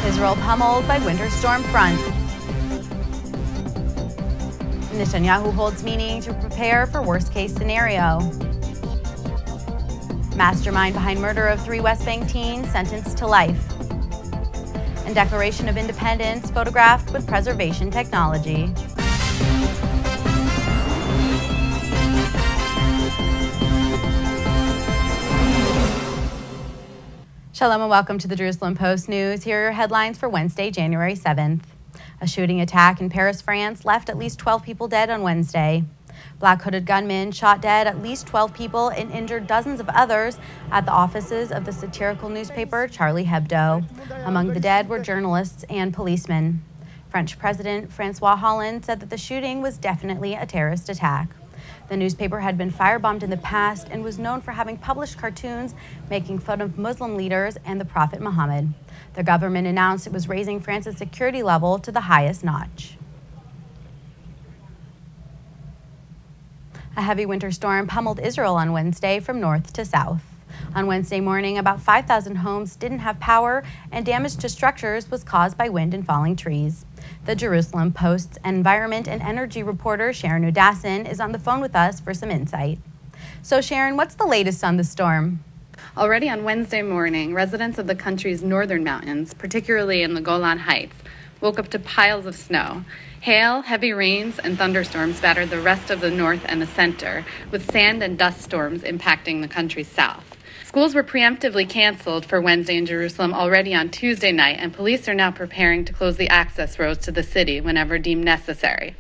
Israel pummeled by winter storm front. Netanyahu holds meeting to prepare for worst-case scenario. Mastermind behind murder of 3 West Bank teens sentenced to life. And Declaration of Independence photographed with preservation technology. Shalom and welcome to the Jerusalem Post News. Here are your headlines for Wednesday, January 7th. A shooting attack in Paris, France left at least 12 people dead on Wednesday. Black-hooded gunmen shot dead at least 12 people and injured dozens of others at the offices of the satirical newspaper Charlie Hebdo. Among the dead were journalists and policemen. French President Francois Hollande said that the shooting was definitely a terrorist attack. The newspaper had been firebombed in the past and was known for having published cartoons making fun of Muslim leaders and the Prophet Muhammad. The government announced it was raising France's security level to the highest notch. A heavy winter storm pummeled Israel on Wednesday from north to south. On Wednesday morning, about 5,000 homes didn't have power, and damage to structures was caused by wind and falling trees. The Jerusalem Post's environment and energy reporter Sharon Udassin is on the phone with us for some insight. So Sharon, what's the latest on the storm? Already on Wednesday morning, residents of the country's northern mountains, particularly in the Golan Heights, woke up to piles of snow. Hail, heavy rains, and thunderstorms battered the rest of the north and the center, with sand and dust storms impacting the country's south. Schools were preemptively canceled for Wednesday in Jerusalem already on Tuesday night, and police are now preparing to close the access roads to the city whenever deemed necessary.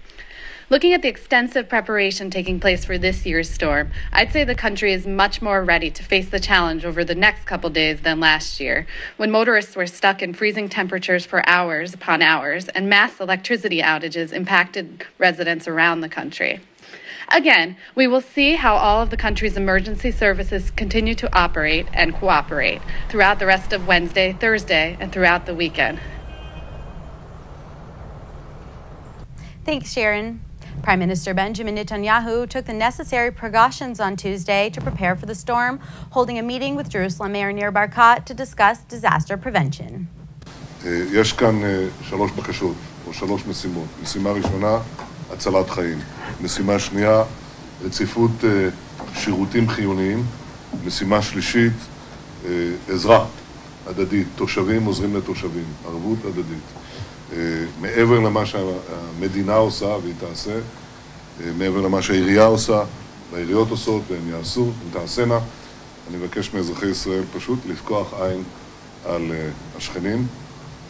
Looking at the extensive preparation taking place for this year's storm, I'd say the country is much more ready to face the challenge over the next couple days than last year, when motorists were stuck in freezing temperatures for hours upon hours, and mass electricity outages impacted residents around the country. Again, we will see how all of the country's emergency services continue to operate and cooperate throughout the rest of Wednesday, Thursday, and throughout the weekend. Thanks, Sharon. Prime Minister Benjamin Netanyahu took the necessary precautions on Tuesday to prepare for the storm, holding a meeting with Jerusalem Mayor Nir Barkat to discuss disaster prevention. יש כאן 3 בקשות, או 3 משימות. משימה ראשונה, הצלת חיים. משימה שנייה, רציפות שירותים חיוניים. משימה שלישית, עזרה הדדית. תושבים עוזרים לתושבים, ערבות הדדית. מעבר למה שהמדינה עושה והיא תעשה, מעבר למה שהעירייה עושה והעיריות עושות והן יעשו, הן תעשנה, אני מבקש מאזרחי ישראל פשוט לפקוח עין על השכנים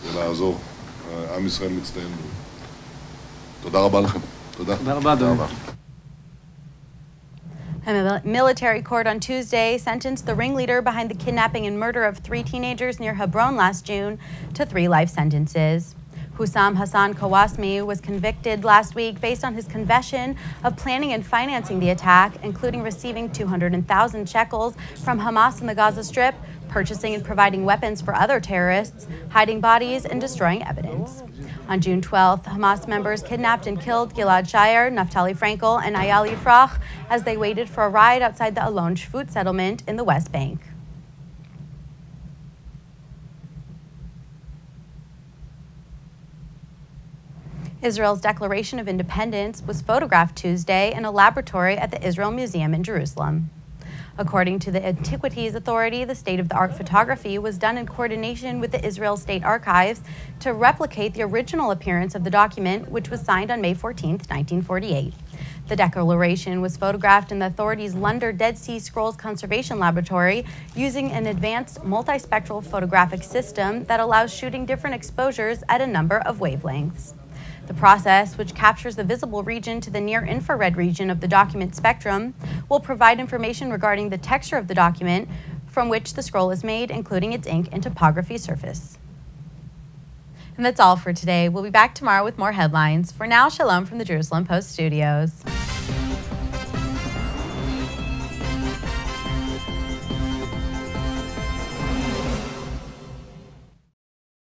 ולעזור. עם ישראל מצטיין בו. תודה רבה לכם. תודה. תודה רבה, אדוני. A military court on Tuesday sentenced the ringleader behind the kidnapping and murder of 3 teenagers near Hebron last June to 3 life sentences. Hussam Hassan Kawasmi was convicted last week based on his confession of planning and financing the attack, including receiving 200,000 shekels from Hamas in the Gaza Strip, purchasing and providing weapons for other terrorists, hiding bodies, and destroying evidence. On June 12th, Hamas members kidnapped and killed Gilad Shayer, Naftali Frankel, and Ayal Yifrach as they waited for a ride outside the Alon Shvut settlement in the West Bank. Israel's Declaration of Independence was photographed Tuesday in a laboratory at the Israel Museum in Jerusalem. According to the Antiquities Authority, the state-of-the-art photography was done in coordination with the Israel State Archives to replicate the original appearance of the document, which was signed on May 14, 1948. The declaration was photographed in the authority's Lunder Dead Sea Scrolls Conservation Laboratory using an advanced multi-spectral photographic system that allows shooting different exposures at a number of wavelengths. The process, which captures the visible region to the near-infrared region of the document spectrum, will provide information regarding the texture of the document from which the scroll is made, including its ink and typography surface. And that's all for today. We'll be back tomorrow with more headlines. For now, shalom from the Jerusalem Post studios.